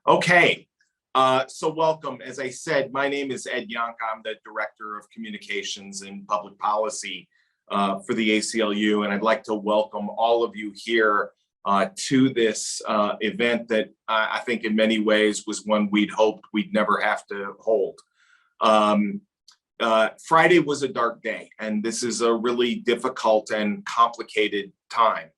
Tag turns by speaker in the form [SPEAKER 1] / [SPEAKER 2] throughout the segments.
[SPEAKER 1] Okay, so welcome. As I said, my name is Ed Yohnka. I'm the Director of Communications and Public Policy for the ACLU, and I'd like to welcome all of you here to this event that I think in many ways was one we'd hoped we'd never have to hold. Friday was a dark day, and this is a really difficult and complicated time.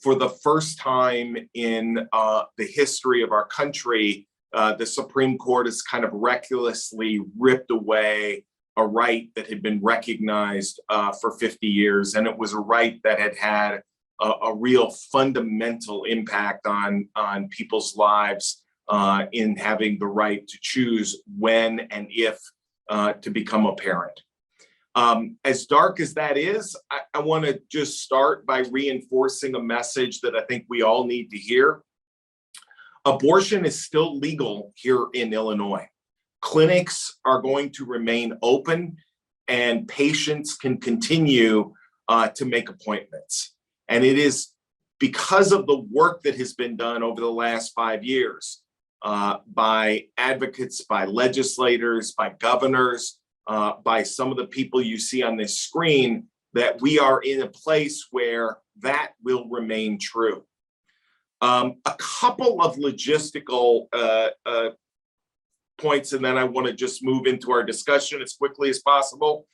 [SPEAKER 1] For the first time in the history of our country, the Supreme Court has kind of recklessly ripped away a right that had been recognized for 50 years. And it was a right that had had a real fundamental impact on people's lives in having the right to choose when and if to become a parent. As dark as that is, I want to just start by reinforcing a message that I think we all need to hear. Abortion is still legal here in Illinois. Clinics are going to remain open and patients can continue to make appointments. And it is because of the work that has been done over the last 5 years by advocates, by legislators, by governors, by some of the people you see on this screen, that we are in a place where that will remain true. A couple of logistical points, and then I want to just move into our discussion as quickly as possible.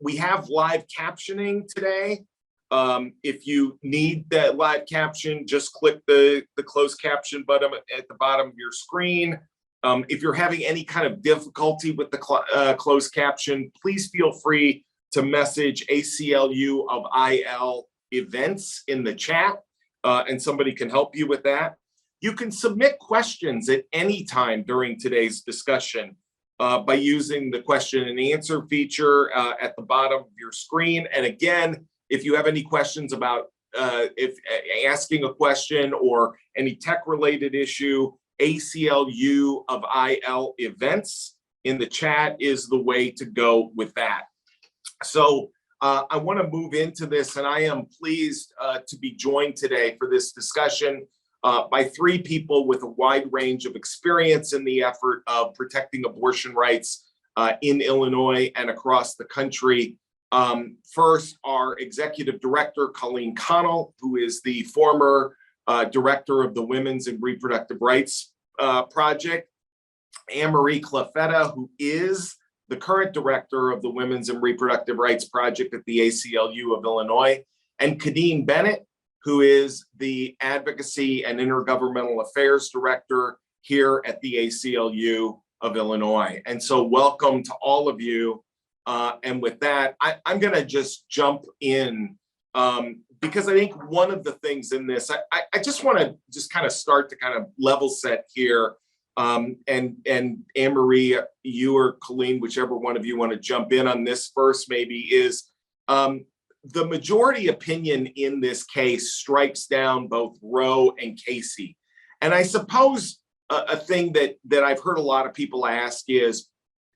[SPEAKER 1] We have live captioning today. If you need that live caption, just click the closed caption button at the bottom of your screen. If you're having any kind of difficulty with the closed caption, please feel free to message ACLU of IL events in the chat, and somebody can help you with that. You can submit questions at any time during today's discussion by using the question and answer feature at the bottom of your screen. And again, if you have any questions about if asking a question or any tech-related issue, ACLU of IL events in the chat is the way to go with that. So I want to move into this, and I am pleased to be joined today for this discussion by three people with a wide range of experience in the effort of protecting abortion rights in Illinois and across the country. First, our Executive Director, Colleen Connell, who is the former Director of the Women's and Reproductive Rights Project. Ameri Klafeta, who is the current Director of the Women's and Reproductive Rights Project at the ACLU of Illinois. And Khadine Bennett, who is the Advocacy and Intergovernmental Affairs Director here at the ACLU of Illinois. And so welcome to all of you. And with that, I'm going to just jump in because I think one of the things in this, I just want to just kind of start to kind of level set here. And Ameri, you or Colleen, whichever one of you want to jump in on this first, maybe, is the majority opinion in this case strikes down both Roe and Casey. And I suppose a thing that I've heard a lot of people ask is,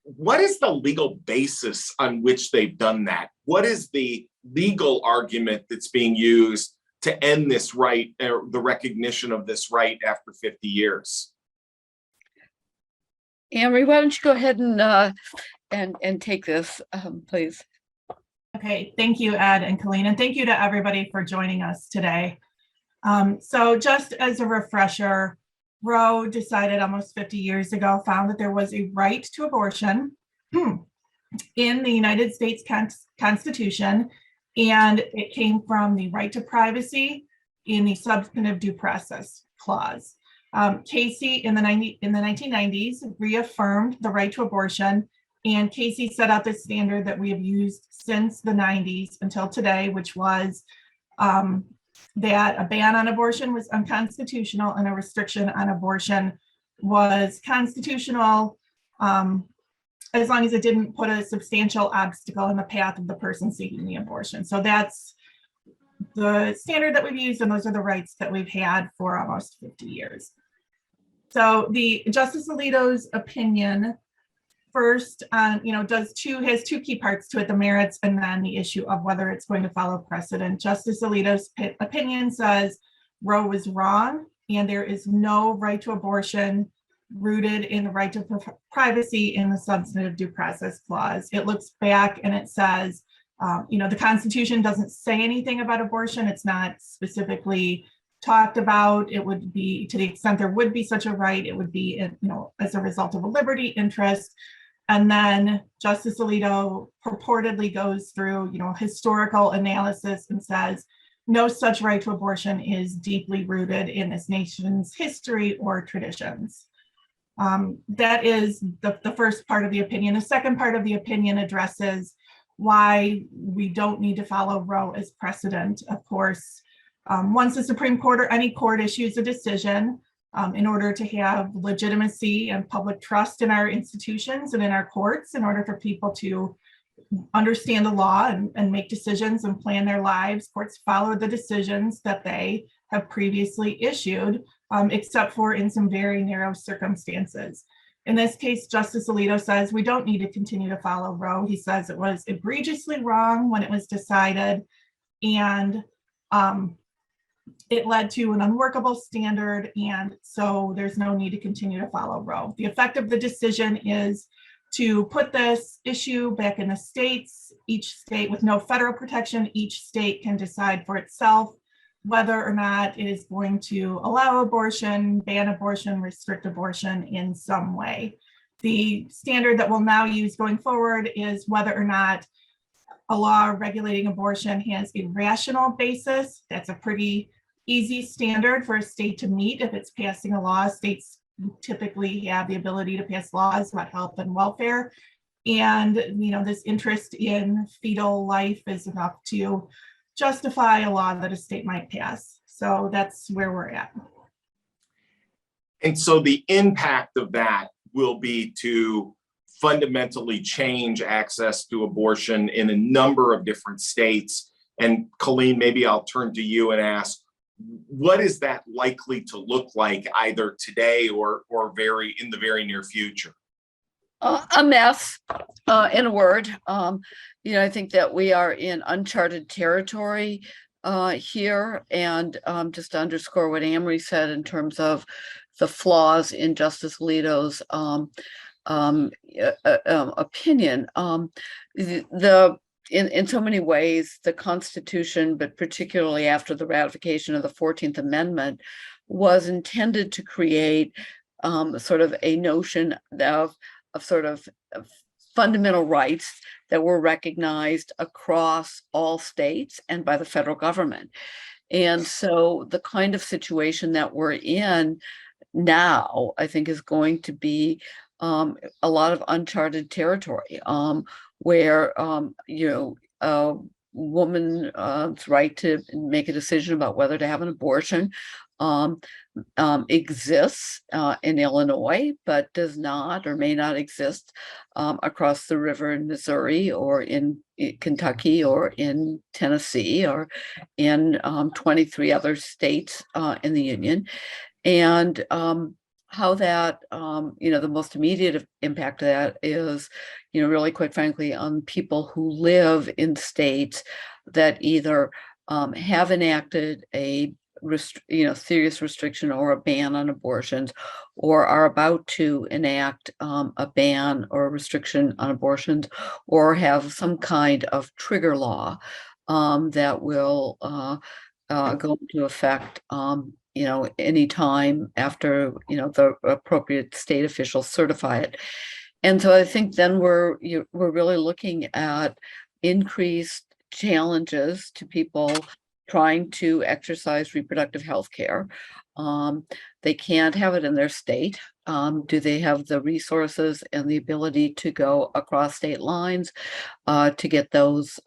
[SPEAKER 1] what is the legal basis on which they've done that? What is the legal argument that's being used to end this right, or the recognition of this right after 50 years?
[SPEAKER 2] Ameri, why don't you go ahead and take this, please?
[SPEAKER 3] Okay, thank you, Ed and Colleen, and thank you to everybody for joining us today. So just as a refresher, Roe decided almost 50 years ago, found that there was a right to abortion in the United States Constitution, and it came from the right to privacy in the substantive due process clause. Casey in the 1990s reaffirmed the right to abortion, and Casey set out the standard that we have used since the 90s until today, which was that a ban on abortion was unconstitutional and a restriction on abortion was constitutional as long as it didn't put a substantial obstacle in the path of the person seeking the abortion. So that's the standard that we've used, and those are the rights that we've had for almost 50 years. So the Justice Alito's opinion first has two key parts to it: the merits and then the issue of whether it's going to follow precedent. Justice Alito's opinion says Roe was wrong and there is no right to abortion rooted in the right to privacy in the substantive due process clause. It looks back and it says, the Constitution doesn't say anything about abortion. It's not specifically talked about. It would be, to the extent there would be such a right, it would be, as a result of a liberty interest. And then Justice Alito purportedly goes through, historical analysis and says, no such right to abortion is deeply rooted in this nation's history or traditions. That is the first part of the opinion. The second part of the opinion addresses why we don't need to follow Roe as precedent. Of course, once the Supreme Court or any court issues a decision, in order to have legitimacy and public trust in our institutions and in our courts, in order for people to understand the law and make decisions and plan their lives, courts follow the decisions that they have previously issued, except for in some very narrow circumstances. In this case, Justice Alito says we don't need to continue to follow Roe. He says it was egregiously wrong when it was decided, and it led to an unworkable standard, and so there's no need to continue to follow Roe. The effect of the decision is to put this issue back in the states. Each state, with no federal protection, each state can decide for itself whether or not it is going to allow abortion, ban abortion, restrict abortion in some way. The standard that we'll now use going forward is whether or not a law regulating abortion has a rational basis. That's a pretty easy standard for a state to meet. If it's passing a law, states typically have the ability to pass laws about health and welfare. And, this interest in fetal life is enough to justify a law that a state might pass. So that's where we're at.
[SPEAKER 1] And so the impact of that will be to fundamentally change access to abortion in a number of different states. And Colleen, maybe I'll turn to you and ask, what is that likely to look like either today or in the very near future?
[SPEAKER 2] A mess, in a word. I think that we are in uncharted territory here, and just to underscore what Ameri said in terms of the flaws in Justice Alito's opinion. In so many ways, the Constitution, but particularly after the ratification of the 14th Amendment, was intended to create sort of a notion of fundamental rights that were recognized across all states and by the federal government. And so the kind of situation that we're in now, I think, is going to be a lot of uncharted territory, where a woman's right to make a decision about whether to have an abortion exists in Illinois, but does not or may not exist across the river in Missouri or in Kentucky or in Tennessee or in 23 other states in the Union. And how that, the most immediate impact of that is, really, quite frankly, on people who live in states that either have enacted a serious restriction or a ban on abortions, or are about to enact a ban or a restriction on abortions, or have some kind of trigger law that will go into effect any time after the appropriate state officials certify it. And so I think then we're really looking at increased challenges to people trying to exercise reproductive health care. They can't have it in their state. Do they have the resources and the ability to go across state lines to get those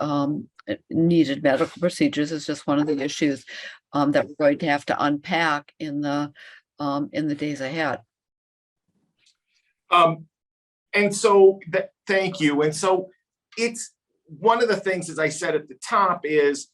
[SPEAKER 2] needed medical procedures? Is just one of the issues that we're going to have to unpack in the days ahead.
[SPEAKER 1] And so thank you. And so it's one of the things, as I said at the top, is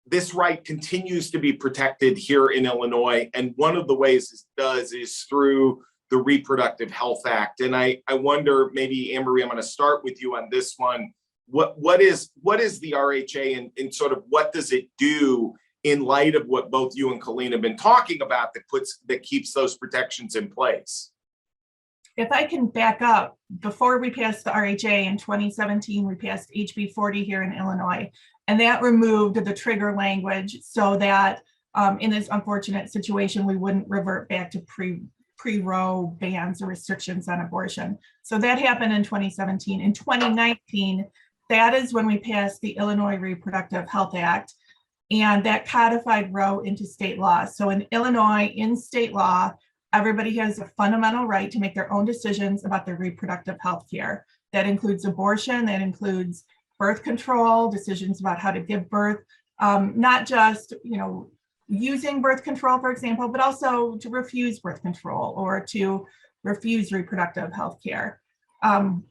[SPEAKER 1] this right continues to be protected here in Illinois. And one of the ways it does is through the Reproductive Health Act. And I wonder, maybe Ameri, I'm going to start with you on this one. What is the RHA and sort of what does it do in light of what both you and Colleen have been talking about that keeps those protections in place?
[SPEAKER 3] If I can back up, before we passed the RHA in 2017, we passed HB 40 here in Illinois, and that removed the trigger language so that in this unfortunate situation, we wouldn't revert back to pre-Roe bans or restrictions on abortion. So that happened in 2017. In 2019, that is when we passed the Illinois Reproductive Health Act, and that codified Roe into state law. So in Illinois, in state law, everybody has a fundamental right to make their own decisions about their reproductive health care. That includes abortion, that includes birth control, decisions about how to give birth, not just, using birth control, for example, but also to refuse birth control or to refuse reproductive health care. To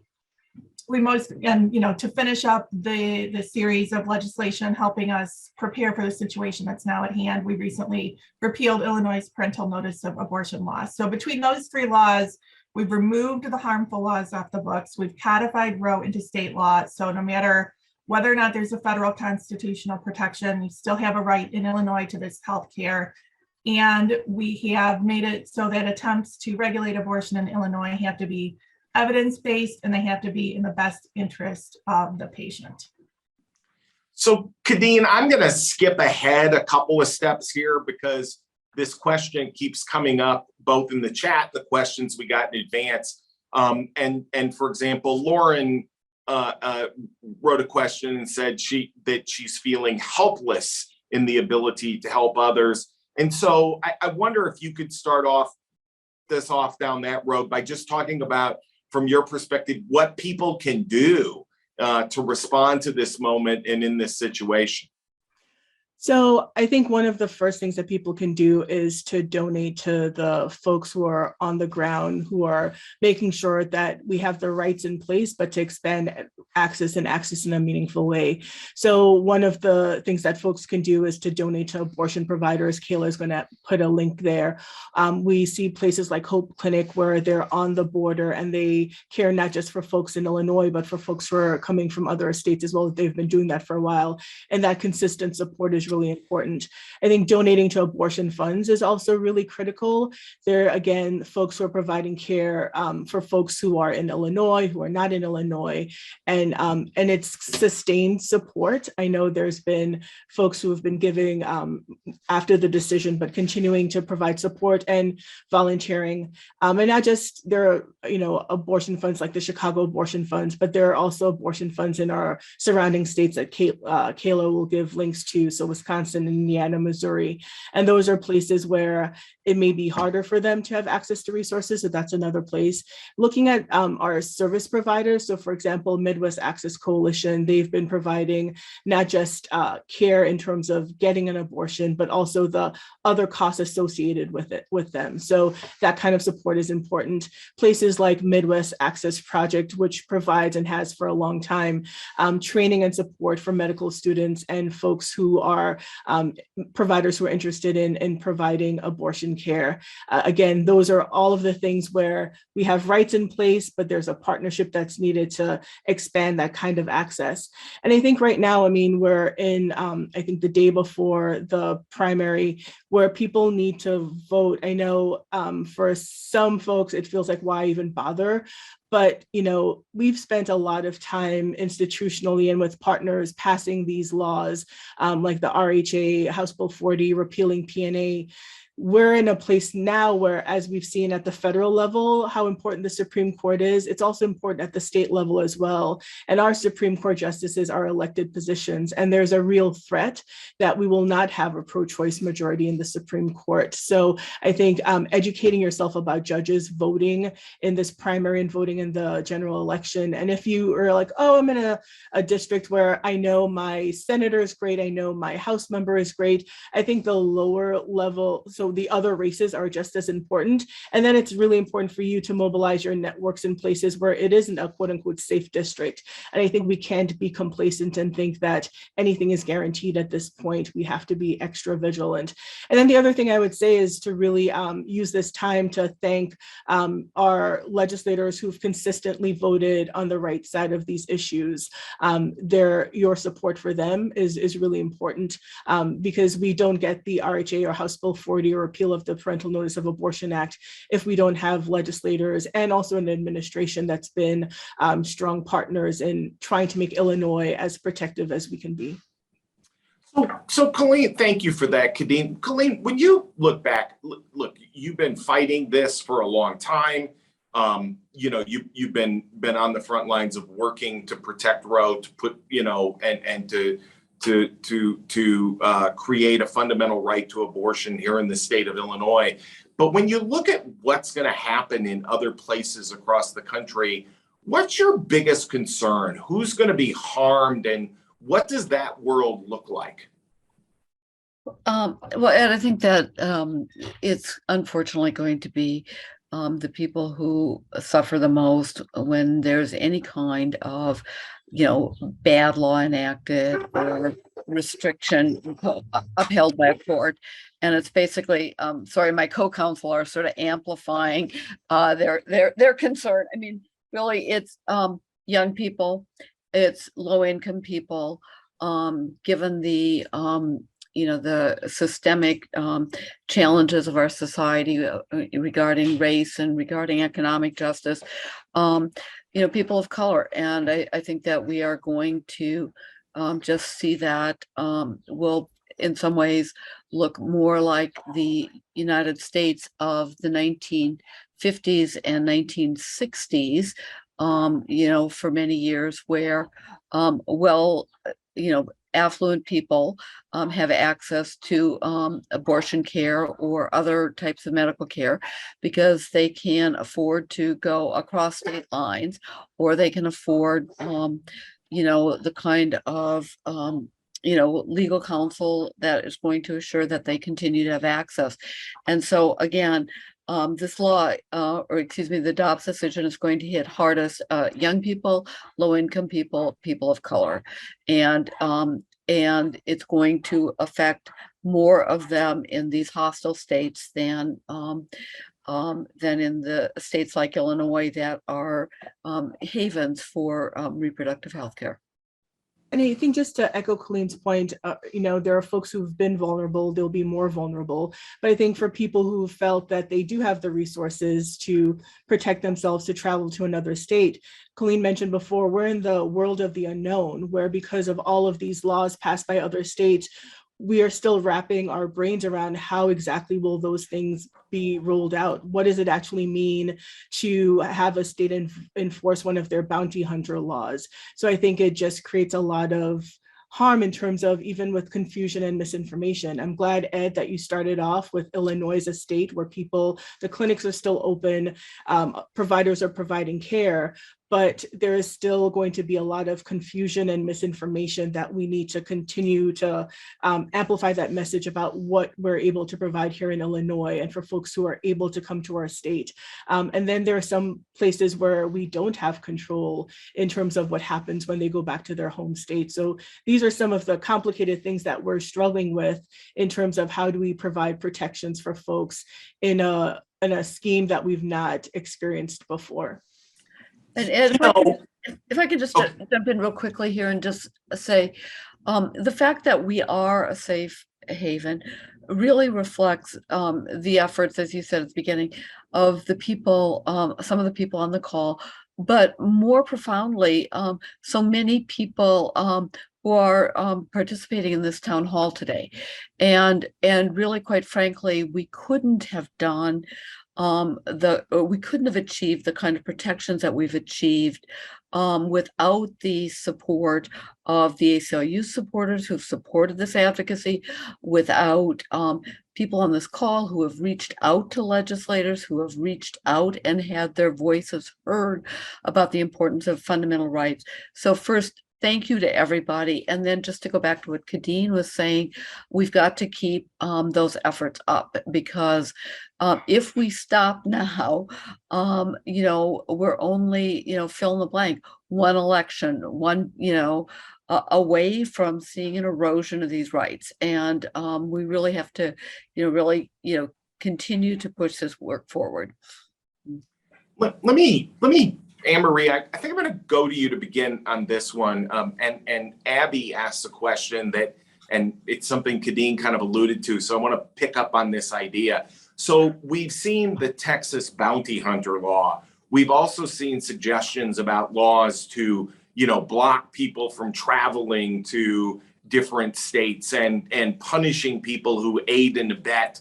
[SPEAKER 3] finish up the series of legislation helping us prepare for the situation that's now at hand, we recently repealed Illinois' parental notice of abortion law. So between those three laws, we've removed the harmful laws off the books. We've codified Roe into state law. So no matter whether or not there's a federal constitutional protection, you still have a right in Illinois to this health care. And we have made it so that attempts to regulate abortion in Illinois have to be evidence-based, and they have to be in the best interest of the patient.
[SPEAKER 1] So Khadine, I'm going to skip ahead a couple of steps here because this question keeps coming up both in the chat, the questions we got in advance. And for example, Lauren wrote a question and said that she's feeling helpless in the ability to help others. And so I wonder if you could start off down that road by just talking about, from your perspective, what people can do to respond to this moment and in this situation.
[SPEAKER 4] So I think one of the first things that people can do is to donate to the folks who are on the ground, who are making sure that we have the rights in place, but to expand access in a meaningful way. So one of the things that folks can do is to donate to abortion providers. Kayla is going to put a link there. We see places like Hope Clinic where they're on the border and they care not just for folks in Illinois, but for folks who are coming from other states as well. They've been doing that for a while. And that consistent support is really important. I think donating to abortion funds is also really critical. There, again, folks who are providing care for folks who are in Illinois, who are not in Illinois, and it's sustained support. I know there's been folks who have been giving after the decision, but continuing to provide support and volunteering. And not just there are, abortion funds like the Chicago abortion funds, but there are also abortion funds in our surrounding states that Kayla will give links to. So Wisconsin, Indiana, Missouri. And those are places where it may be harder for them to have access to resources. So that's another place. Looking at our service providers. So for example, Midwest Access Coalition, they've been providing not just care in terms of getting an abortion, but also the other costs associated with them. So that kind of support is important. Places like Midwest Access Project, which provides and has for a long time training and support for medical students and folks who are providers who are interested in providing abortion care. Again, those are all of the things where we have rights in place, but there's a partnership that's needed to expand that kind of access. And I think right now, we're in, I think the day before the primary where people need to vote. I know for some folks, it feels like, why even bother? But, we've spent a lot of time institutionally and with partners passing these laws, like the RHA, House Bill 40, repealing PNA. We're in a place now where, as we've seen at the federal level, how important the Supreme Court is, it's also important at the state level as well. And our Supreme Court justices are elected positions. And there's a real threat that we will not have a pro-choice majority in the Supreme Court. So I think educating yourself about judges voting in this primary and voting in the general election. And if you are like, oh, I'm in a district where I know my senator is great, I know my House member is great, I think the lower level, so the other races are just as important. And then it's really important for you to mobilize your networks in places where it isn't a quote unquote safe district. And I think we can't be complacent and think that anything is guaranteed at this point. We have to be extra vigilant. And then the other thing I would say is to really use this time to thank our legislators who've consistently voted on the right side of these issues. Your support for them is really important because we don't get the RHA or House Bill 40 or repeal of the Parental Notice of Abortion Act if we don't have legislators and also an administration that's been strong partners in trying to make Illinois as protective as we can be.
[SPEAKER 1] So Colleen, thank you for that, Khadine. Colleen, when you look back, look, you've been fighting this for a long time. You've been on the front lines of working to protect Roe, to put, and to create a fundamental right to abortion here in the state of Illinois. But when you look at what's going to happen in other places across the country, what's your biggest concern? Who's going to be harmed, and what does that world look like?
[SPEAKER 2] Well, Ed, I think that it's unfortunately going to be the people who suffer the most when there's any kind of, bad law enacted or restriction upheld by a court. And it's basically, sorry, my co-counsel are sort of amplifying their concern. I mean, really, it's young people, it's low-income people, given the the systemic challenges of our society regarding race and regarding economic justice, people of color. And I think that we are going to just see that will in some ways look more like the United States of the 1950s and 1960s, for many years, where affluent people have access to abortion care or other types of medical care because they can afford to go across state lines, or they can afford the kind of legal counsel that is going to assure that they continue to have access. And so again, this law, the Dobbs decision is going to hit hardest young people, low-income people, people of color, and it's going to affect more of them in these hostile states than in the states like Illinois that are havens for reproductive health care.
[SPEAKER 4] And I think just to echo Colleen's point, there are folks who've been vulnerable, they'll be more vulnerable. But I think for people who felt that they do have the resources to protect themselves, to travel to another state, Colleen mentioned before, we're in the world of the unknown, where because of all of these laws passed by other states, we are still wrapping our brains around how exactly will those things be rolled out? What does it actually mean to have a state enforce one of their bounty hunter laws? So I think it just creates a lot of harm in terms of even with confusion and misinformation. I'm glad, Ed, that you started off with Illinois as a state where the clinics are still open, providers are providing care, but there is still going to be a lot of confusion and misinformation that we need to continue to amplify that message about what we're able to provide here in Illinois and for folks who are able to come to our state. And then there are some places where we don't have control in terms of what happens when they go back to their home state. So these are some of the complicated things that we're struggling with in terms of how do we provide protections for folks in a scheme that we've not experienced before.
[SPEAKER 2] And if I could just jump in real quickly here and just say, the fact that we are a safe haven really reflects the efforts, as you said at the beginning, of the people, some of the people on the call, but more profoundly, so many people who are participating in this town hall today. And really, quite frankly, we couldn't have done we couldn't have achieved the kind of protections that we've achieved without the support of the ACLU supporters who've supported this advocacy, without people on this call who have reached out to legislators, who have reached out and had their voices heard about the importance of fundamental rights. So first, thank you to everybody. And then just to go back to what Khadine was saying, we've got to keep those efforts up, because if we stop now, we're only, fill in the blank, one election, one, away from seeing an erosion of these rights. And we really have to, really, continue to push this work forward.
[SPEAKER 1] Let me, Ameri, I think I'm going to go to you to begin on this one. And Abby asked a question and it's something Khadine kind of alluded to. So I want to pick up on this idea. So we've seen the Texas bounty hunter law. We've also seen suggestions about laws to, block people from traveling to different states and punishing people who aid and abet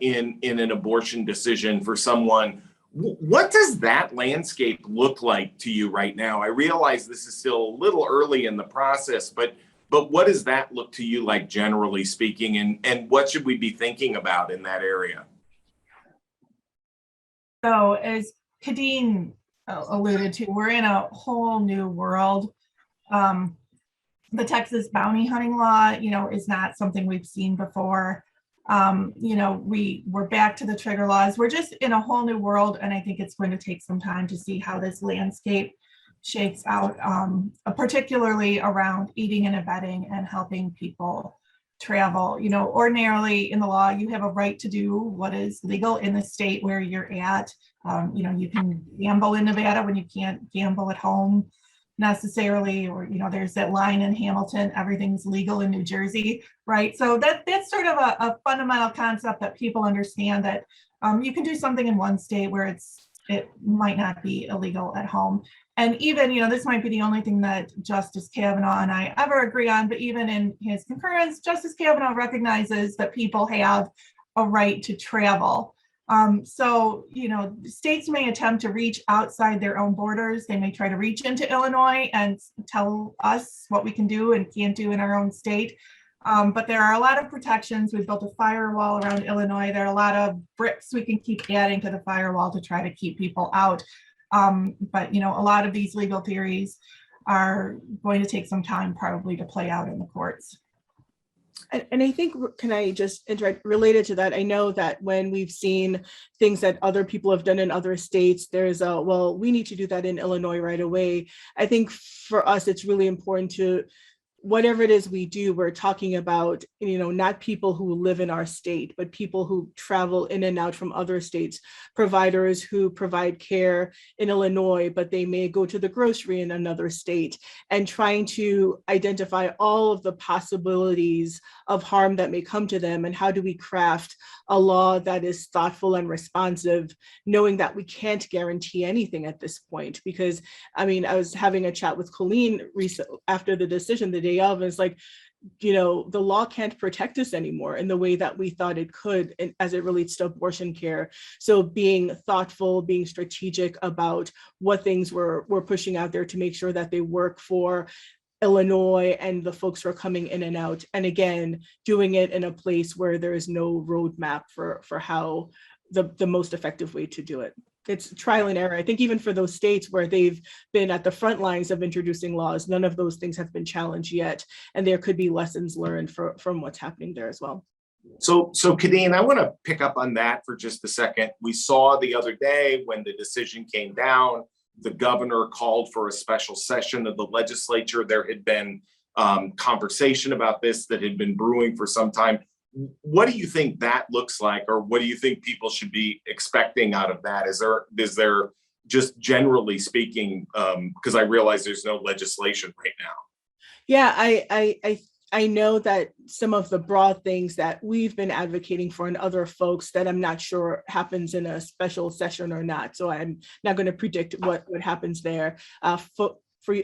[SPEAKER 1] in an abortion decision for someone. What does that landscape look like to you right now? I realize this is still a little early in the process, but what does that look to you like, generally speaking, and what should we be thinking about in that area?
[SPEAKER 3] So as Khadine alluded to, we're in a whole new world. The Texas bounty hunting law, is not something we've seen before. We're back to the trigger laws. We're just in a whole new world, and I think it's going to take some time to see how this landscape shakes out, particularly around aiding and abetting and helping people travel. Ordinarily in the law, you have a right to do what is legal in the state where you're at. You can gamble in Nevada when you can't gamble at home necessarily, or there's that line in Hamilton, everything's legal in New Jersey, right? So that's sort of a fundamental concept that people understand, that you can do something in one state where it might not be illegal at home. And even, this might be the only thing that Justice Kavanaugh and I ever agree on, but even in his concurrence, Justice Kavanaugh recognizes that people have a right to travel. So, states may attempt to reach outside their own borders. They may try to reach into Illinois and tell us what we can do and can't do in our own state. But there are a lot of protections. We've built a firewall around Illinois. There are a lot of bricks we can keep adding to the firewall to try to keep people out. But, a lot of these legal theories are going to take some time probably to play out in the courts.
[SPEAKER 4] And I think, can I just interact related to that? I know that when we've seen things that other people have done in other states, there's we need to do that in Illinois right away. I think for us, it's really important to, whatever it is we do, we're talking about, not people who live in our state, but people who travel in and out from other states, providers who provide care in Illinois, but they may go to the grocery in another state, and trying to identify all of the possibilities of harm that may come to them. And how do we craft a law that is thoughtful and responsive, knowing that we can't guarantee anything at this point? Because, I was having a chat with Colleen recently after the decision, the day of, and it's like, the law can't protect us anymore in the way that we thought it could as it relates to abortion care. So being thoughtful, being strategic about what things we're pushing out there to make sure that they work for Illinois and the folks who are coming in and out. And again, doing it in a place where there is no roadmap for how the most effective way to do it. It's trial and error. I think even for those states where they've been at the front lines of introducing laws, none of those things have been challenged yet. And there could be lessons learned from what's happening there as well.
[SPEAKER 1] So Khadine, I want to pick up on that for just a second. We saw the other day when the decision came down, the governor called for a special session of the legislature. There had been conversation about this that had been brewing for some time. What do you think that looks like, or what do you think people should be expecting out of that? Is there just generally speaking, because I realize there's no legislation right now?
[SPEAKER 4] Yeah, I know that some of the broad things that we've been advocating for and other folks that I'm not sure happens in a special session or not. So I'm not going to predict what happens there. For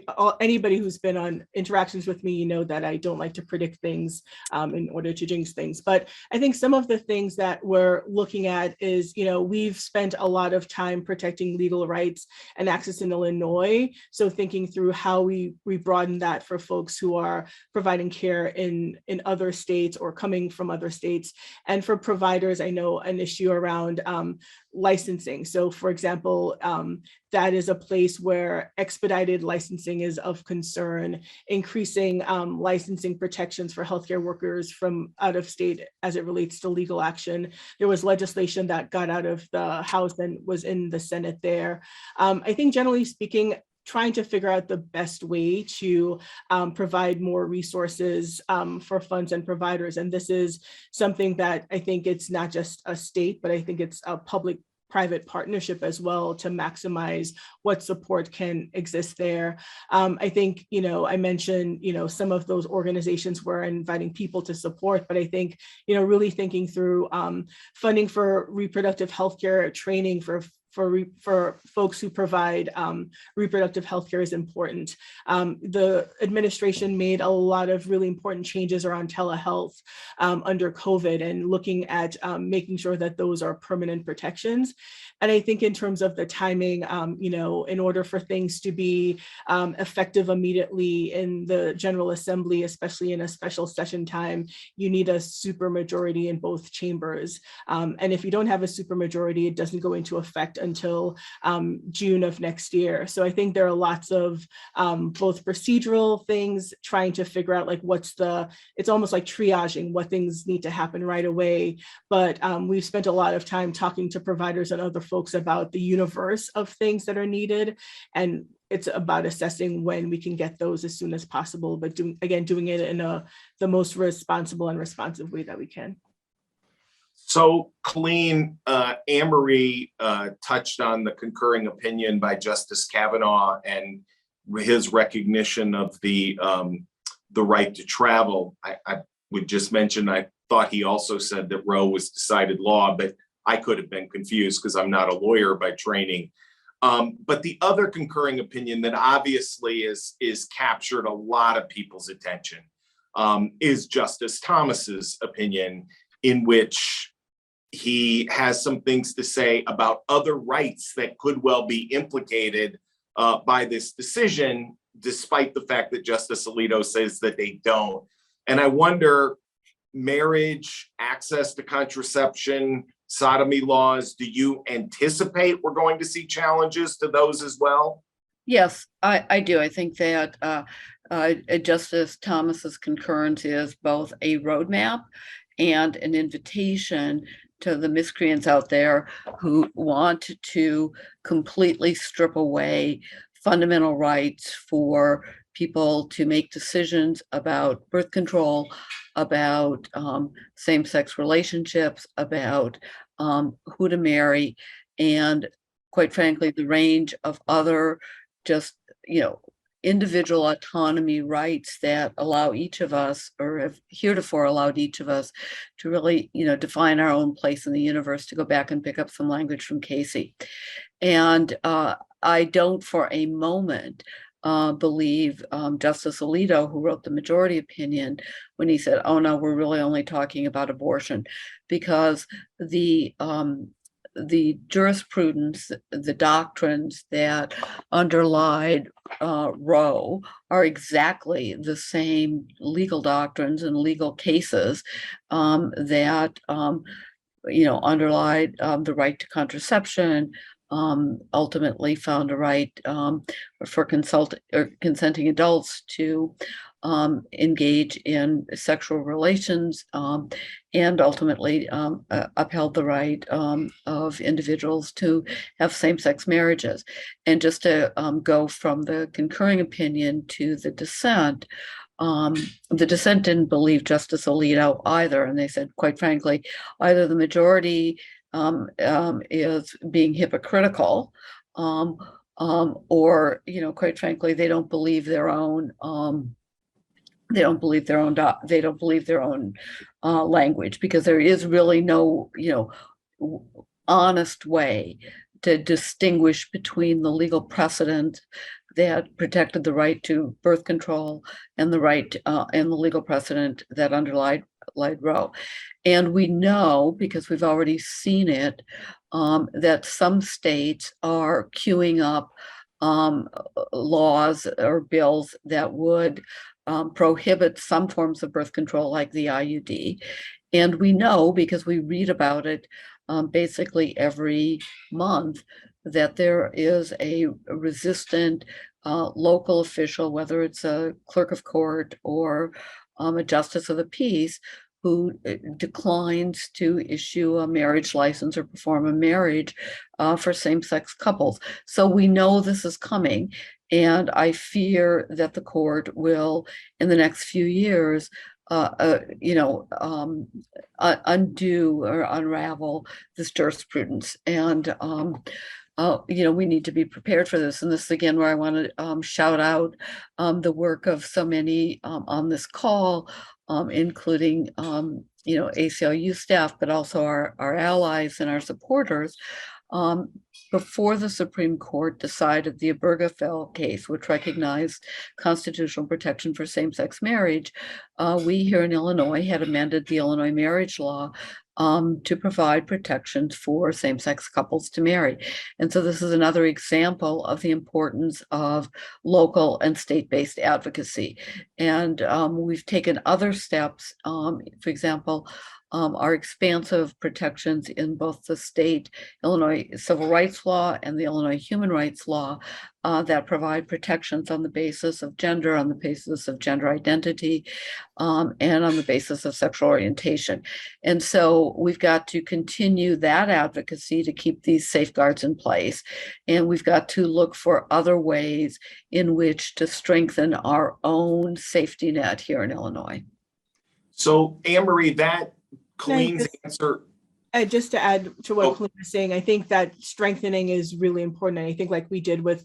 [SPEAKER 4] anybody who's been on interactions with me, you know that I don't like to predict things in order to jinx things. But I think some of the things that we're looking at is, we've spent a lot of time protecting legal rights and access in Illinois. So thinking through how we broaden that for folks who are providing care in other states or coming from other states. And for providers, I know an issue around licensing. So for example, that is a place where expedited licensing is of concern, increasing licensing protections for healthcare workers from out of state as it relates to legal action. There was legislation that got out of the House and was in the Senate there. I think generally speaking, trying to figure out the best way to provide more resources for funds and providers. And this is something that I think it's not just a state, but I think it's a public-private partnership as well to maximize what support can exist there. I think, I mentioned, some of those organizations were inviting people to support, but I think, really thinking through funding for reproductive healthcare, training for folks who provide reproductive healthcare is important. The administration made a lot of really important changes around telehealth under COVID and looking at making sure that those are permanent protections. And I think in terms of the timing, in order for things to be effective immediately in the General Assembly, especially in a special session time, you need a supermajority in both chambers. And if you don't have a supermajority, it doesn't go into effect until June of next year. So I think there are lots of both procedural things, trying to figure out like it's almost like triaging what things need to happen right away. But we've spent a lot of time talking to providers and other folks about the universe of things that are needed. And it's about assessing when we can get those as soon as possible, but doing it in the most responsible and responsive way that we can.
[SPEAKER 1] So Colleen, Ameri touched on the concurring opinion by Justice Kavanaugh and his recognition of the right to travel. I would just mention, I thought he also said that Roe was decided law, but I could have been confused because I'm not a lawyer by training. But the other concurring opinion that obviously is captured a lot of people's attention is Justice Thomas's opinion, in which he has some things to say about other rights that could well be implicated by this decision, despite the fact that Justice Alito says that they don't. And I wonder, marriage, access to contraception, sodomy laws, do you anticipate we're going to see challenges to those as well?
[SPEAKER 2] Yes, I do. I think that Justice Thomas's concurrence is both a roadmap and an invitation to the miscreants out there who want to completely strip away fundamental rights for people to make decisions about birth control, about same-sex relationships, about who to marry, and quite frankly, the range of other just, individual autonomy rights that allow each of us, or have heretofore allowed each of us, to really, define our own place in the universe, to go back and pick up some language from Casey. And I don't for a moment believe Justice Alito, who wrote the majority opinion, when he said, oh no, we're really only talking about abortion, because the jurisprudence, the doctrines that underlie Roe are exactly the same legal doctrines and legal cases that underlie the right to contraception, ultimately found a right for consenting adults to engage in sexual relations, and ultimately upheld the right of individuals to have same-sex marriages. And just to go from the concurring opinion to the dissent didn't believe Justice Alito either. And they said, quite frankly, either the majority is being hypocritical, or quite frankly, they don't believe their own language, because there is really no honest way to distinguish between the legal precedent that protected the right to birth control and the right and the legal precedent that underlied Roe. And we know, because we've already seen it, that some states are queuing up laws or bills that would prohibit some forms of birth control, like the IUD. And we know, because we read about it basically every month, that there is a resistant local official, whether it's a clerk of court or a justice of the peace, who declines to issue a marriage license or perform a marriage for same-sex couples. So we know this is coming. And I fear that the court will, in the next few years, undo or unravel this jurisprudence. And we need to be prepared for this. And this is again where I want to shout out the work of so many on this call, including ACLU staff, but also our allies and our supporters. Before the Supreme Court decided the Obergefell case, which recognized constitutional protection for same-sex marriage, we here in Illinois had amended the Illinois marriage law to provide protections for same-sex couples to marry. And so this is another example of the importance of local and state-based advocacy. And we've taken other steps, for example, our expansive protections in both the state Illinois civil rights law and the Illinois human rights law that provide protections on the basis of gender, on the basis of gender identity, and on the basis of sexual orientation. And so we've got to continue that advocacy to keep these safeguards in place. And we've got to look for other ways in which to strengthen our own safety net here in Illinois.
[SPEAKER 1] So, Ameri, that Colleen's answer.
[SPEAKER 4] Just to add to what Colleen was saying, I think that strengthening is really important. And I think like we did with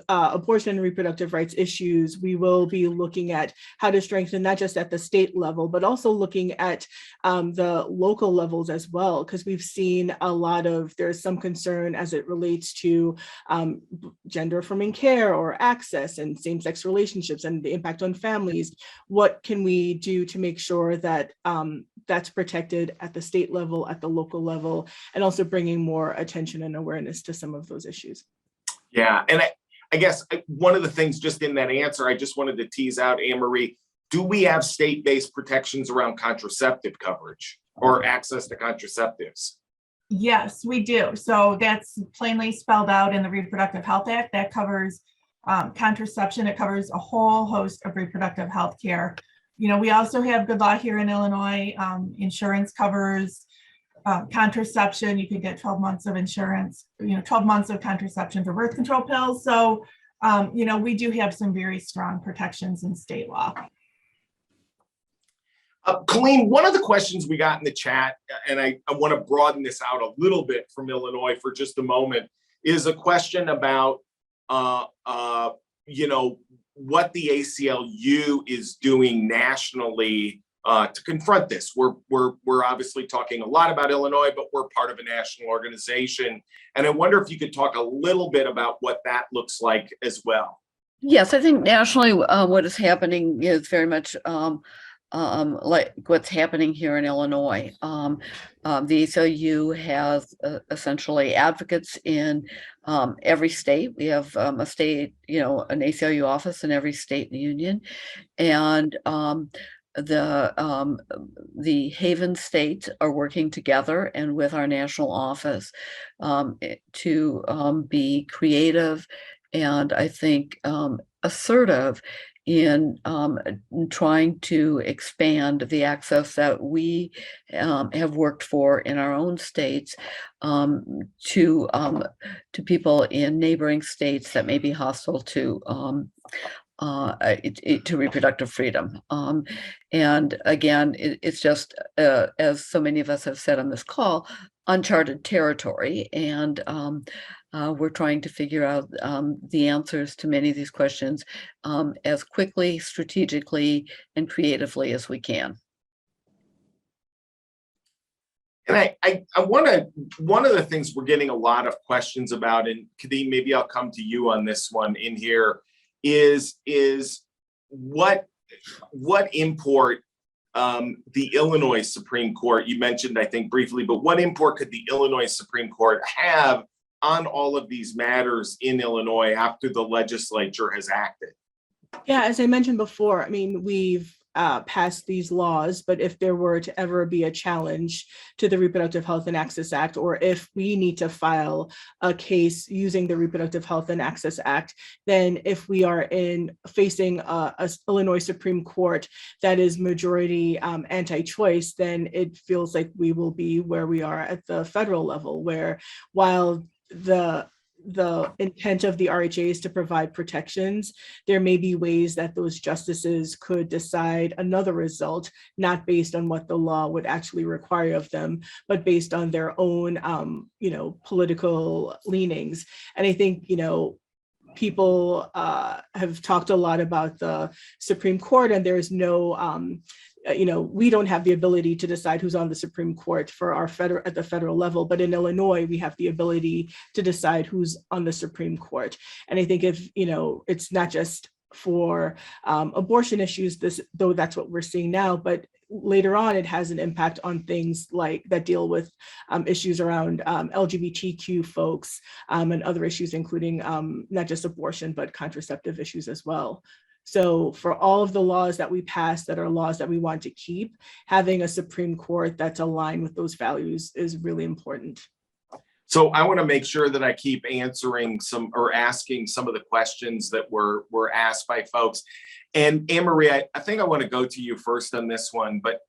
[SPEAKER 4] abortion and reproductive rights issues, we will be looking at how to strengthen not just at the state level, but also looking at the local levels as well, because we've seen there's some concern as it relates to gender affirming care or access and same-sex relationships and the impact on families. What can we do to make sure that that's protected at the state level, at the local level, and also bringing more attention and awareness to some of those issues?
[SPEAKER 1] Yeah, and I guess one of the things just in that answer, I just wanted to tease out, Ameri, do we have state-based protections around contraceptive coverage or access to contraceptives?
[SPEAKER 3] Yes, we do. So that's plainly spelled out in the Reproductive Health Act. That covers contraception. It covers a whole host of reproductive health care. We also have good law here in Illinois. Insurance covers contraception. You can get 12 months of insurance, 12 months of contraception for birth control pills. So, we do have some very strong protections in state law.
[SPEAKER 1] Colleen, one of the questions we got in the chat, and I want to broaden this out a little bit from Illinois for just a moment, is a question about, what the ACLU is doing nationally to confront this. We're obviously talking a lot about Illinois, but we're part of a national organization. And I wonder if you could talk a little bit about what that looks like as well.
[SPEAKER 2] Yes, I think nationally what is happening is very much like what's happening here in Illinois. The ACLU has essentially advocates in every state. We have a state, an ACLU office in every state in the union, and the Haven states are working together and with our national office to be creative and I think assertive in trying to expand the access that we have worked for in our own states to people in neighboring states that may be hostile to reproductive freedom. And again, it's just, as so many of us have said on this call, uncharted territory. And we're trying to figure out the answers to many of these questions as quickly, strategically, and creatively as we can.
[SPEAKER 1] And I want to, one of the things we're getting a lot of questions about, and Khadine, maybe I'll come to you on this one in here, is what import the Illinois Supreme Court, you mentioned, I think briefly, but what import could the Illinois Supreme Court have on all of these matters in Illinois after the legislature has acted?
[SPEAKER 4] Yeah, as I mentioned before, I mean, we've passed these laws, but if there were to ever be a challenge to the Reproductive Health and Access Act, or if we need to file a case using the Reproductive Health and Access Act, then if we are facing a Illinois Supreme Court that is majority anti-choice, then it feels like we will be where we are at the federal level, where while the the intent of the RHA is to provide protections, there may be ways that those justices could decide another result, not based on what the law would actually require of them, but based on their own, political leanings. And I think, people have talked a lot about the Supreme Court, and there's no, we don't have the ability to decide who's on the Supreme Court for our at the federal level, but in Illinois, we have the ability to decide who's on the Supreme Court. And I think if, it's not just for abortion issues, though that's what we're seeing now, but later on, it has an impact on things like that deal with issues around LGBTQ folks and other issues, including not just abortion, but contraceptive issues as well. So for all of the laws that we pass that are laws that we want to keep, having a Supreme Court that's aligned with those values is really important.
[SPEAKER 1] So I want to make sure that I keep answering asking some of the questions that were asked by folks. And Ameri, I think I want to go to you first on this one, but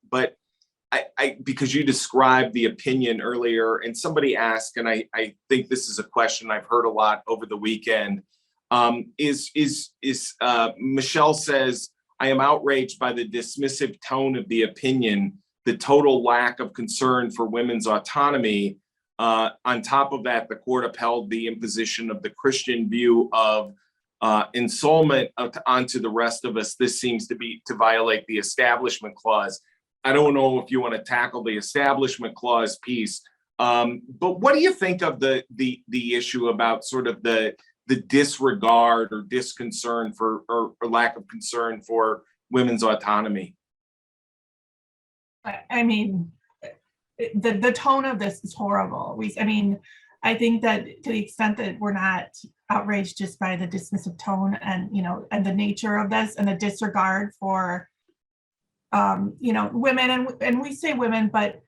[SPEAKER 1] I because you described the opinion earlier, and somebody asked, and I think this is a question I've heard a lot over the weekend. Michelle says, I am outraged by the dismissive tone of the opinion, the total lack of concern for women's autonomy. On top of that, the court upheld the imposition of the Christian view of ensoulment onto the rest of us. This seems to violate the Establishment Clause. I don't know if you want to tackle the Establishment Clause piece, but what do you think of the issue about sort of the disregard or disconcern for or lack of concern for women's autonomy?
[SPEAKER 3] I mean, the tone of this is horrible. I think that to the extent that we're not outraged just by the dismissive tone and, and the nature of this and the disregard for, women, and we say women, but,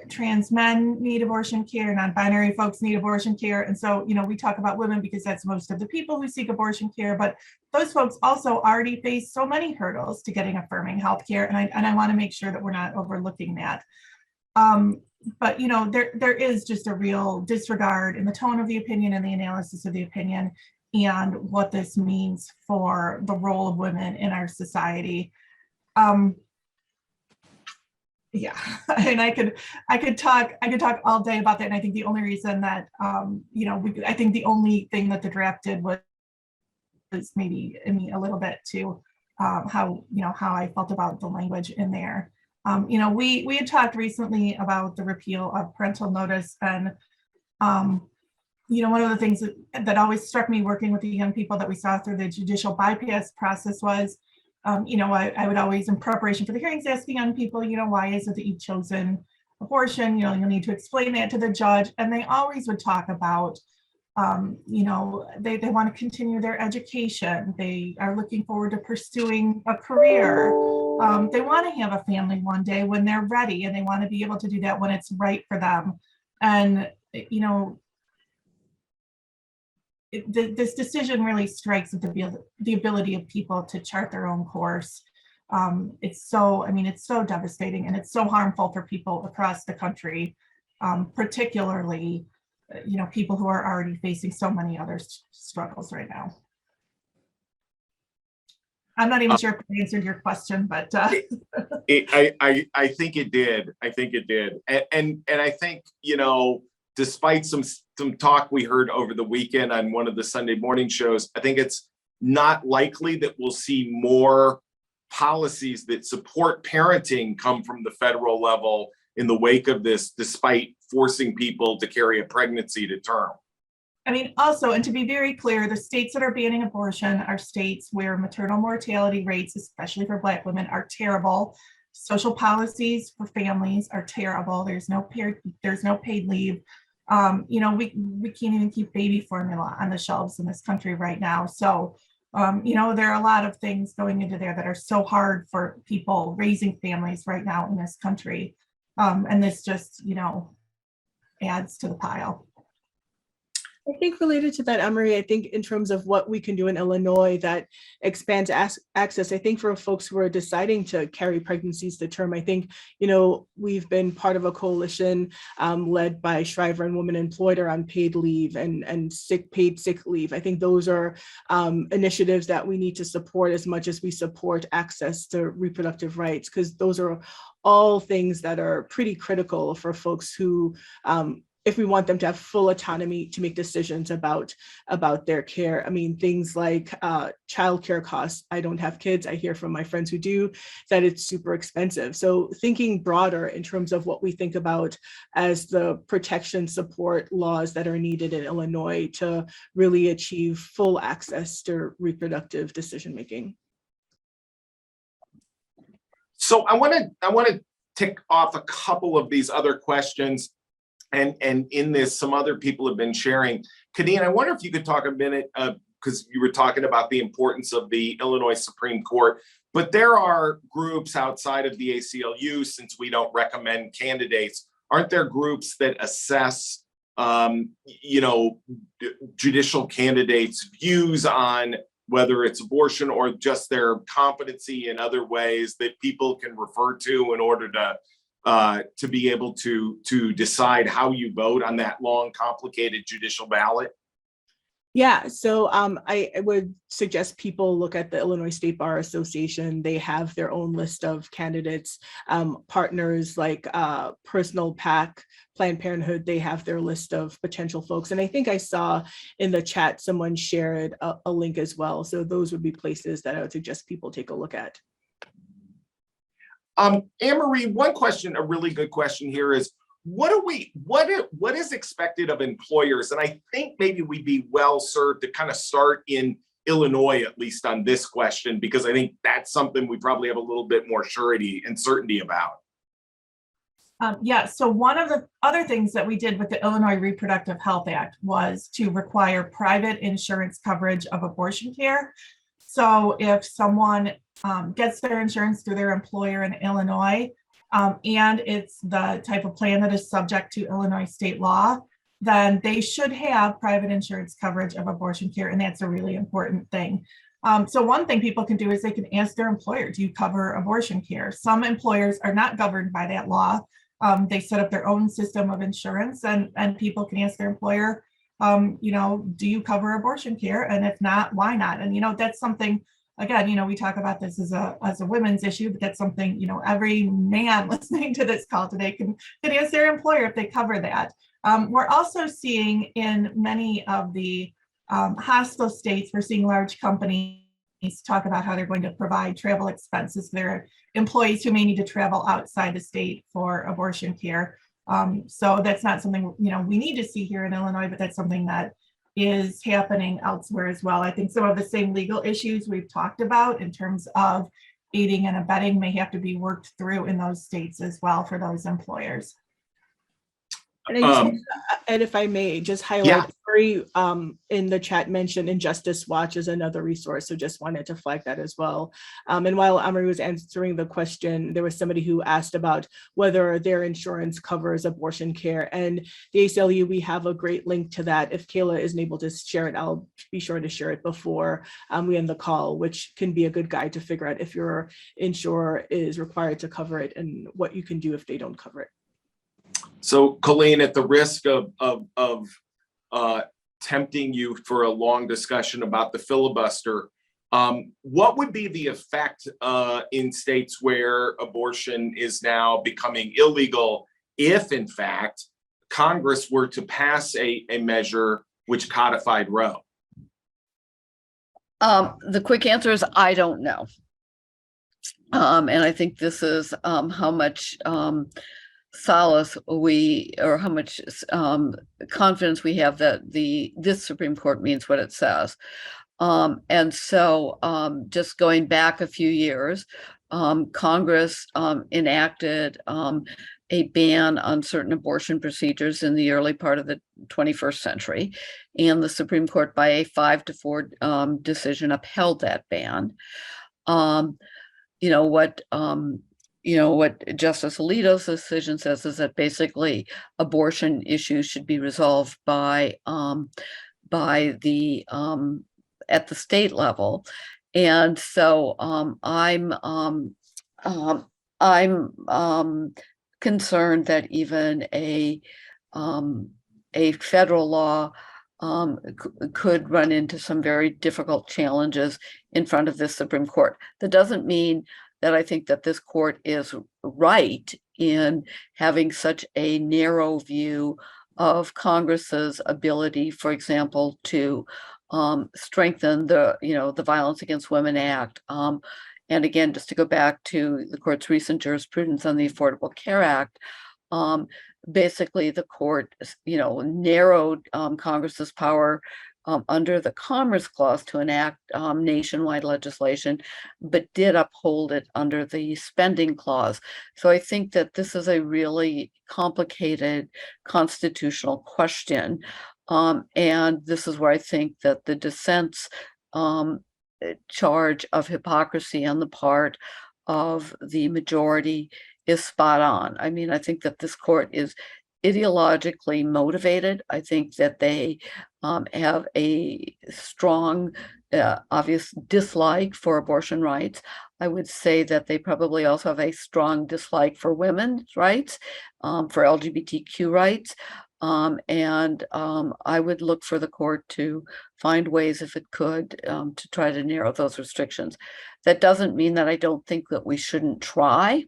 [SPEAKER 3] trans men need abortion care, non-binary folks need abortion care. And so, we talk about women because that's most of the people who seek abortion care, but those folks also already face so many hurdles to getting affirming healthcare. And I want to make sure that we're not overlooking that. But, there is just a real disregard in the tone of the opinion and the analysis of the opinion and what this means for the role of women in our society. Yeah, and I could talk all day about that. And I think the only reason that, I think the only thing that the draft did was maybe a little bit to how I felt about the language in there. We had talked recently about the repeal of parental notice, and one of the things that always struck me working with the young people that we saw through the judicial bypass process was, I would always, in preparation for the hearings, ask young people, why is it that you've chosen abortion? You'll need to explain that to the judge, and they always would talk about, they want to continue their education. They are looking forward to pursuing a career. They want to have a family one day when they're ready, and they want to be able to do that when it's right for them. And, this decision really strikes at the ability of people to chart their own course. It's so devastating, and it's so harmful for people across the country, particularly people who are already facing so many other struggles right now. I'm not even sure if I answered your question, but
[SPEAKER 1] I think it did. And I think, despite some talk we heard over the weekend on one of the Sunday morning shows, I think it's not likely that we'll see more policies that support parenting come from the federal level in the wake of this, despite forcing people to carry a pregnancy to term.
[SPEAKER 3] Also, and to be very clear, the states that are banning abortion are states where maternal mortality rates, especially for Black women, are terrible. Social policies for families are terrible. There's no paid leave. We can't even keep baby formula on the shelves in this country right now. So, there are a lot of things going into there that are so hard for people raising families right now in this country. And this just, adds to the pile.
[SPEAKER 4] I think related to that, Ameri, I think in terms of what we can do in Illinois that expands access, I think for folks who are deciding to carry pregnancies to term, I think, we've been part of a coalition led by Shriver and Women Employed around paid leave and paid sick leave. I think those are initiatives that we need to support as much as we support access to reproductive rights, because those are all things that are pretty critical for folks who, if we want them to have full autonomy to make decisions about their care. I mean, things like childcare costs. I don't have kids. I hear from my friends who do that it's super expensive. So thinking broader in terms of what we think about as the protection support laws that are needed in Illinois to really achieve full access to reproductive decision-making.
[SPEAKER 1] So I want to tick off a couple of these other questions. And in this, some other people have been sharing. Khadine, I wonder if you could talk a minute, because you were talking about the importance of the Illinois Supreme Court, but there are groups outside of the ACLU, since we don't recommend candidates, aren't there groups that assess, judicial candidates' views on whether it's abortion or just their competency in other ways that people can refer to in order to be able to decide how you vote on that long, complicated judicial ballot?
[SPEAKER 4] Yeah, so I would suggest people look at the Illinois State Bar Association. They have their own list of candidates, partners like Personal PAC, Planned Parenthood. They have their list of potential folks. And I think I saw in the chat someone shared a link as well. So those would be places that I would suggest people take a look at.
[SPEAKER 1] Ameri, one question, a really good question here is, what is expected of employers? And I think maybe we'd be well served to kind of start in Illinois, at least on this question, because I think that's something we probably have a little bit more surety and certainty about.
[SPEAKER 3] So one of the other things that we did with the Illinois Reproductive Health Act was to require private insurance coverage of abortion care. So if someone gets their insurance through their employer in Illinois, and it's the type of plan that is subject to Illinois state law, then they should have private insurance coverage of abortion care, and that's a really important thing. So one thing people can do is they can ask their employer, do you cover abortion care? Some employers are not governed by that law. They set up their own system of insurance, and people can ask their employer, do you cover abortion care? And if not, why not? And, that's something, again, we talk about this as a women's issue, but that's something, every man listening to this call today can ask their employer if they cover that. We're also seeing in many of the hostile states, we're seeing large companies talk about how they're going to provide travel expenses for their employees who may need to travel outside the state for abortion care. So that's not something, we need to see here in Illinois, but that's something that is happening elsewhere as well. I think some of the same legal issues we've talked about in terms of aiding and abetting may have to be worked through in those states as well for those employers.
[SPEAKER 4] And if I may just highlight, Ameri in the chat mentioned Injustice Watch is another resource, so just wanted to flag that as well. And while Ameri was answering the question, there was somebody who asked about whether their insurance covers abortion care, and the ACLU, we have a great link to that. If Kayla isn't able to share it, I'll be sure to share it before we end the call, which can be a good guide to figure out if your insurer is required to cover it and what you can do if they don't cover it.
[SPEAKER 1] So, Colleen, at the risk of tempting you for a long discussion about the filibuster, what would be the effect in states where abortion is now becoming illegal if, in fact, Congress were to pass a measure which codified Roe?
[SPEAKER 2] The quick answer is I don't know. And I think this is how much solace or how much confidence we have that this Supreme Court means what it says. And so just going back a few years, Congress enacted a ban on certain abortion procedures in the early part of the 21st century. And the Supreme Court, by a 5-4 decision, upheld that ban. what Justice Alito's decision says is that basically abortion issues should be resolved by the at the state level. And so I'm concerned that even a federal law could run into some very difficult challenges in front of the Supreme Court. That doesn't mean that I think that this court is right in having such a narrow view of Congress's ability, for example, to strengthen the Violence Against Women Act. And again, just to go back to the court's recent jurisprudence on the Affordable Care Act, basically the court, narrowed Congress's power under the Commerce Clause to enact nationwide legislation, but did uphold it under the Spending Clause. So I think that this is a really complicated constitutional question. And this is where I think that the dissent's charge of hypocrisy on the part of the majority is spot on. I mean, I think that this court is ideologically motivated. I think that they have a strong, obvious dislike for abortion rights. I would say that they probably also have a strong dislike for women's rights, for LGBTQ rights. And I would look for the court to find ways, if it could, to try to narrow those restrictions. That doesn't mean that I don't think that we shouldn't try.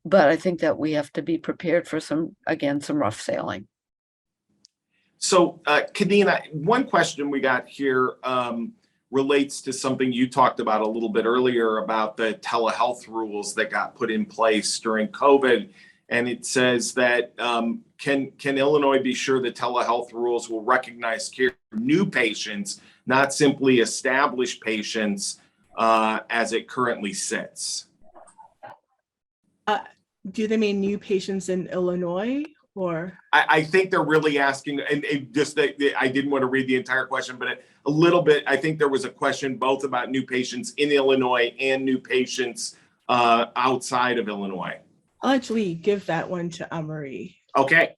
[SPEAKER 2] But I think that we have to be prepared for some rough sailing.
[SPEAKER 1] So, Khadine, one question we got here relates to something you talked about a little bit earlier about the telehealth rules that got put in place during COVID. And it says that can Illinois be sure that telehealth rules will recognize care for new patients, not simply established patients as it currently sits?
[SPEAKER 4] Do they mean new patients in Illinois, or?
[SPEAKER 1] I think they're really asking, and just that I didn't want to read the entire question, but a little bit, I think there was a question both about new patients in Illinois and new patients outside of Illinois.
[SPEAKER 4] I'll actually give that one to Ameri.
[SPEAKER 1] Okay.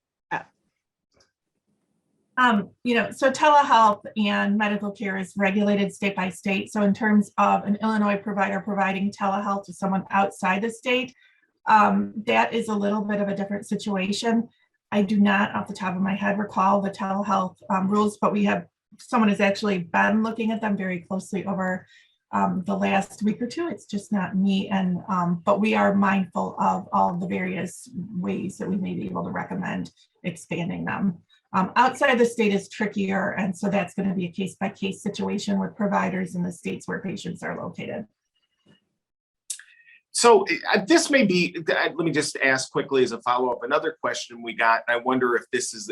[SPEAKER 3] So telehealth and medical care is regulated state by state. So in terms of an Illinois provider providing telehealth to someone outside the state, that is a little bit of a different situation. I do not, off the top of my head, recall the telehealth rules, but someone has actually been looking at them very closely over the last week or two. It's just not me, but we are mindful of all the various ways that we may be able to recommend expanding them. Outside the state is trickier, and so that's going to be a case-by-case situation with providers in the states where patients are located.
[SPEAKER 1] So this may be, let me just ask quickly as a follow-up, another question we got, and I wonder if this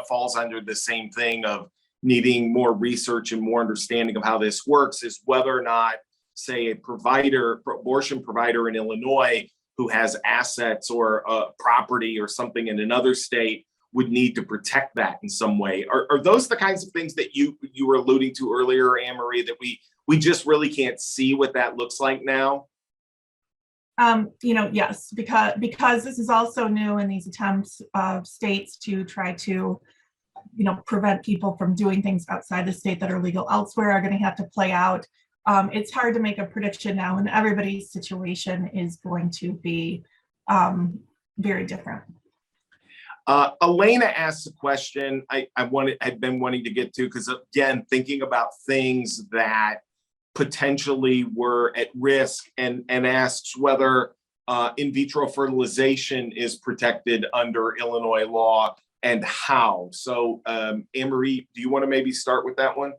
[SPEAKER 1] falls under the same thing of needing more research and more understanding of how this works, is whether or not, say, abortion provider in Illinois who has assets or property or something in another state would need to protect that in some way. Are those the kinds of things that you were alluding to earlier, Ameri, that we just really can't see what that looks like now?
[SPEAKER 3] Yes, because this is also new in these attempts of states to try to, prevent people from doing things outside the state that are legal elsewhere are going to have to play out. It's hard to make a prediction now, and everybody's situation is going to be very different.
[SPEAKER 1] Elena asked a question I had been wanting to get to, because again, thinking about things that potentially were at risk, and asks whether in vitro fertilization is protected under Illinois law and how. So Ameri, do you want to maybe start with that one?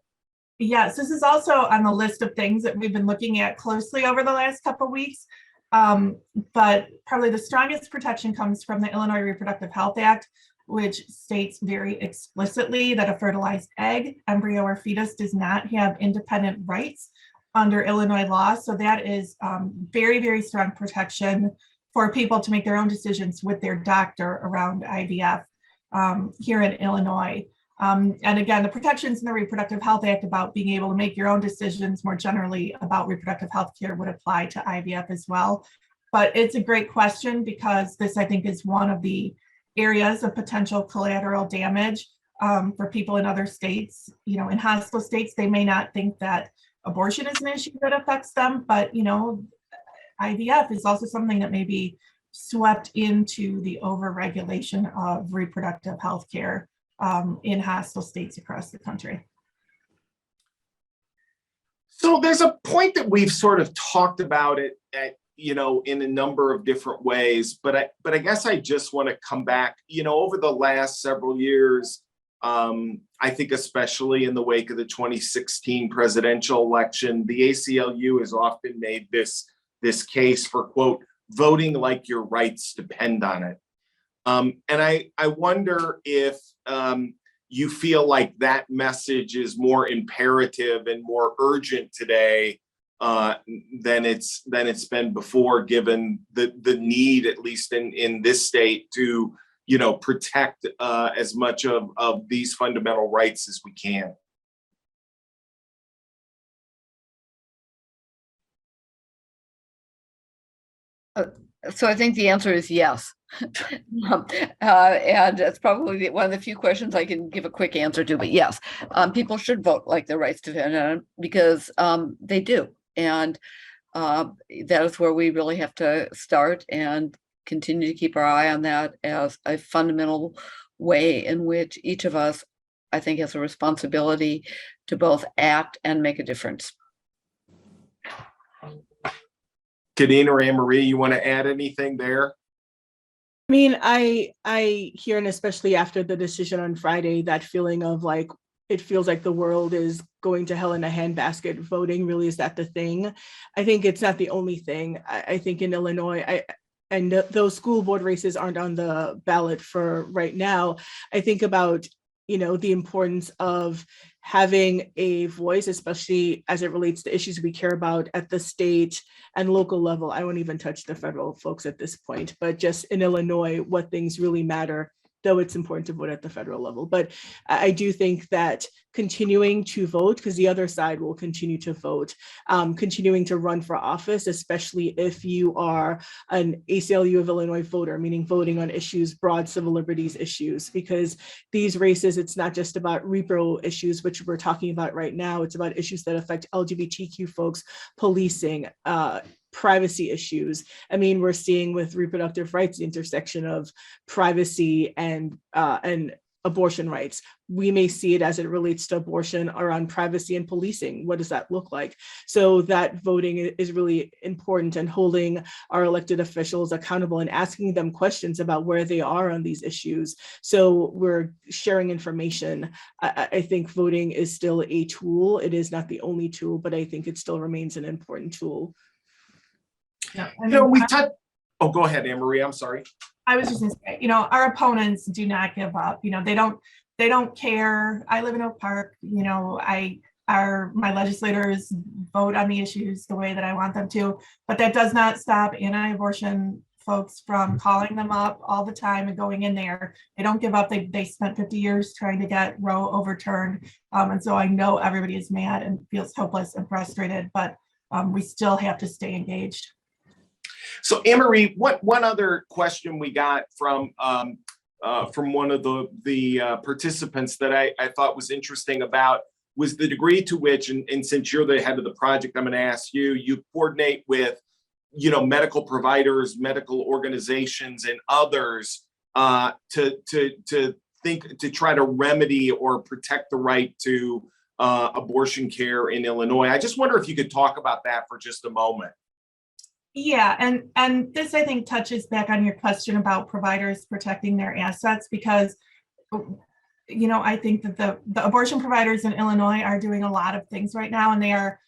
[SPEAKER 3] Yes, this is also on the list of things that we've been looking at closely over the last couple of weeks. But probably the strongest protection comes from the Illinois Reproductive Health Act, which states very explicitly that a fertilized egg, embryo, or fetus does not have independent rights under Illinois law. So that is very, very strong protection for people to make their own decisions with their doctor around IVF here in Illinois. And again, the protections in the Reproductive Health Act about being able to make your own decisions more generally about reproductive health care would apply to IVF as well. But it's a great question because this, I think, is one of the areas of potential collateral damage for people in other states. You know, in hostile states, they may not think that abortion is an issue that affects them, but, you know, IVF is also something that may be swept into the overregulation of reproductive health care in hostile states across the country.
[SPEAKER 1] So there's a point that we've sort of talked about it at, you know, in a number of different ways, but I guess I just want to come back, you know, over the last several years, I think especially in the wake of the 2016 presidential election, the ACLU has often made this case for, quote, voting like your rights depend on it. And I wonder if you feel like that message is more imperative and more urgent today than it's been before, given the need, at least in this state, to, you know, protect as much of these fundamental rights as we can.
[SPEAKER 2] So I think the answer is yes. And it's probably one of the few questions I can give a quick answer to, but yes, people should vote like their rights depend on it, because they do. And that is where we really have to start and continue to keep our eye on that as a fundamental way in which each of us, I think, has a responsibility to both act and make a difference.
[SPEAKER 1] Khadine or Ameri, you want to add anything there?
[SPEAKER 4] I mean, I hear, and especially after the decision on Friday, that feeling of like, it feels like the world is going to hell in a handbasket. Voting really, is that the thing? I think it's not the only thing. I think in Illinois, and those school board races aren't on the ballot for right now. I think about, you know, the importance of having a voice, especially as it relates to issues we care about at the state and local level. I won't even touch the federal folks at this point, but just in Illinois, what things really matter, though it's important to vote at the federal level. But I do think that continuing to vote, because the other side will continue to vote, continuing to run for office, especially if you are an ACLU of Illinois voter, meaning voting on issues, broad civil liberties issues, because these races, it's not just about repro issues, which we're talking about right now. It's about issues that affect LGBTQ folks, policing, privacy issues. I mean, we're seeing with reproductive rights, the intersection of privacy and abortion rights. We may see it as it relates to abortion around privacy and policing. What does that look like? So that voting is really important, and holding our elected officials accountable and asking them questions about where they are on these issues. So we're sharing information. I think voting is still a tool. It is not the only tool, but I think it still remains an important tool.
[SPEAKER 3] Yeah,
[SPEAKER 1] You know, we touched. Oh, go ahead, Ameri. I'm sorry.
[SPEAKER 3] I was just gonna say, you know, our opponents do not give up. You know, they don't care. I live in Oak Park. You know, my legislators vote on the issues the way that I want them to, but that does not stop anti-abortion folks from calling them up all the time and going in there. They don't give up. They spent 50 years trying to get Roe overturned. And so I know everybody is mad and feels hopeless and frustrated, but we still have to stay engaged.
[SPEAKER 1] So, Ameri, one other question we got from one of the participants that I thought was interesting about was the degree to which, and since you're the head of the project, I'm going to ask you coordinate with, you know, medical providers, medical organizations, and others to try to remedy or protect the right to abortion care in Illinois. I just wonder if you could talk about that for just a moment.
[SPEAKER 3] Yeah, and this, I think, touches back on your question about providers protecting their assets, because, you know, I think that the abortion providers in Illinois are doing a lot of things right now, and they are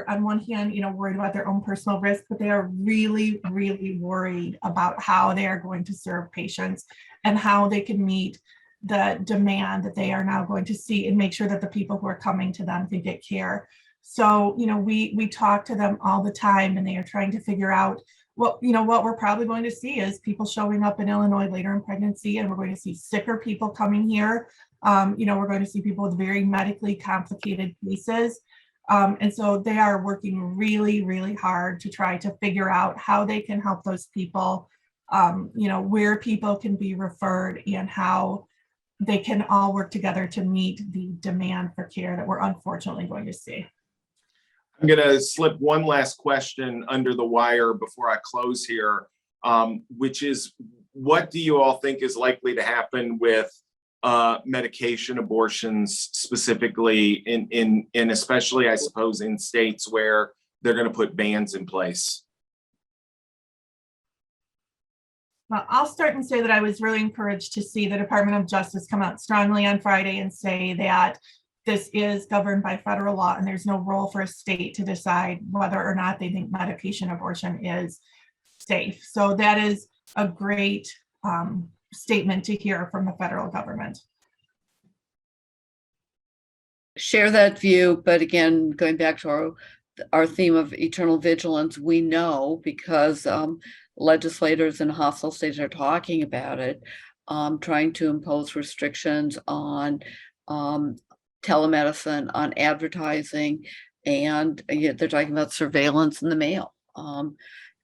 [SPEAKER 3] on one hand, you know, worried about their own personal risk, but they are really, really worried about how they are going to serve patients and how they can meet the demand that they are now going to see and make sure that the people who are coming to them can get care. So, you know, we talk to them all the time, and they are trying to figure out what we're probably going to see is people showing up in Illinois later in pregnancy, and we're going to see sicker people coming here. You know, we're going to see people with very medically complicated cases. And so they are working really, really hard to try to figure out how they can help those people, where people can be referred and how they can all work together to meet the demand for care that we're unfortunately going to see.
[SPEAKER 1] I'm going to slip one last question under the wire before I close here, which is, what do you all think is likely to happen with medication abortions, specifically in especially, I suppose, in states where they're going to put bans in place?
[SPEAKER 3] Well, I'll start and say that I was really encouraged to see the Department of Justice come out strongly on Friday and say that this is governed by federal law and there's no role for a state to decide whether or not they think medication abortion is safe. So that is a great statement to hear from the federal government.
[SPEAKER 2] Share that view, but again, going back to our theme of eternal vigilance, we know because legislators in hostile states are talking about it, trying to impose restrictions on telemedicine, on advertising, and they're talking about surveillance in the mail.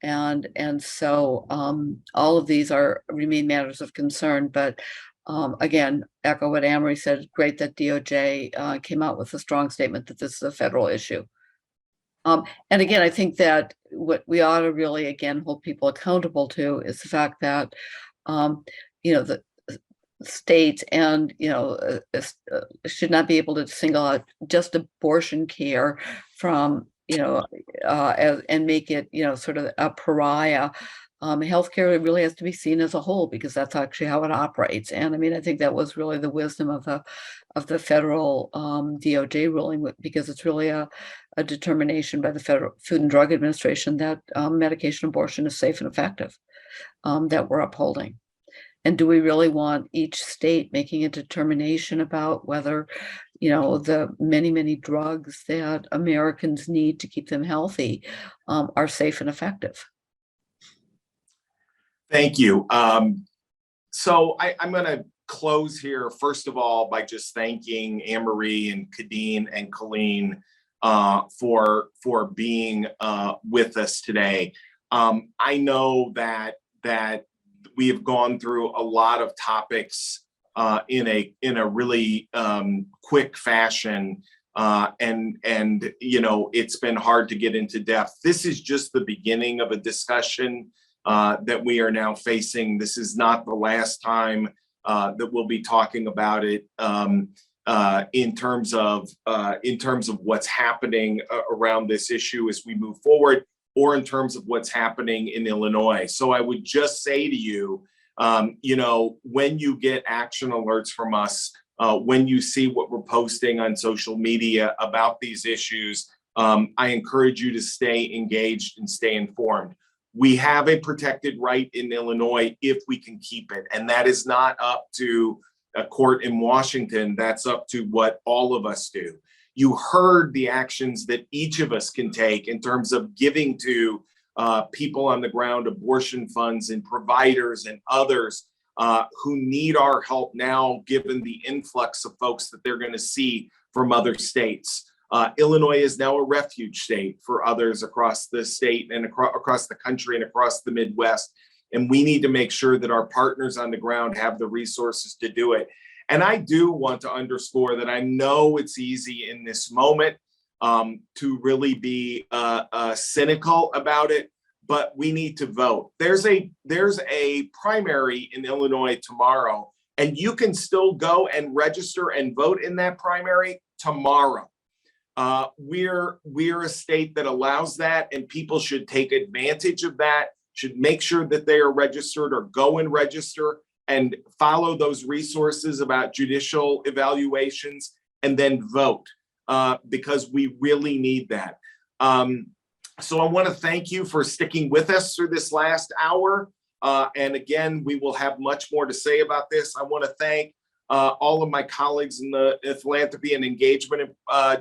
[SPEAKER 2] And so all of these remain matters of concern, but again, echo what Ameri said. Great that DOJ came out with a strong statement that this is a federal issue. And again, I think that what we ought to really, again, hold people accountable to is the fact that, the states and, should not be able to single out just abortion care from, and make it, sort of a pariah. Healthcare really has to be seen as a whole because that's actually how it operates. And I mean, I think that was really the wisdom of the federal DOJ ruling, because it's really a determination by the Federal Food and Drug Administration that medication abortion is safe and effective, that we're upholding. And do we really want each state making a determination about whether, the many, many drugs that Americans need to keep them healthy are safe and effective?
[SPEAKER 1] Thank you. So I'm going to close here, first of all, by just thanking Ameri and Khadine and Colleen for being with us today. I know that we have gone through a lot of topics in a really quick fashion, and it's been hard to get into depth. This is just the beginning of a discussion that we are now facing. This is not the last time that we'll be talking about it in terms of what's happening around this issue as we move forward, or in terms of what's happening in Illinois. So I would just say to you, when you get action alerts from us, when you see what we're posting on social media about these issues, I encourage you to stay engaged and stay informed. We have a protected right in Illinois if we can keep it. And that is not up to a court in Washington. That's up to what all of us do. You heard the actions that each of us can take in terms of giving to people on the ground, abortion funds and providers and others who need our help now, given the influx of folks that they're going to see from other states. Illinois is now a refuge state for others across the state and across the country and across the Midwest. And we need to make sure that our partners on the ground have the resources to do it. And I do want to underscore that I know it's easy in this moment to really be cynical about it, but we need to vote. There's a primary in Illinois tomorrow, and you can still go and register and vote in that primary tomorrow. We're a state that allows that, and people should take advantage of that, should make sure that they are registered or go and register and follow those resources about judicial evaluations and then vote because we really need that. So I want to thank you for sticking with us through this last hour. And again, we will have much more to say about this. I want to thank all of my colleagues in the philanthropy and engagement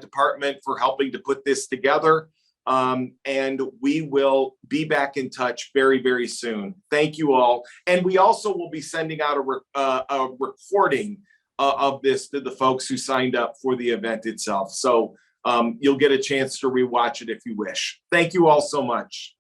[SPEAKER 1] department for helping to put this together. And we will be back in touch very, very soon. Thank you all. And we also will be sending out a recording of this to the folks who signed up for the event itself. So You'll get a chance to rewatch it if you wish. Thank you all so much.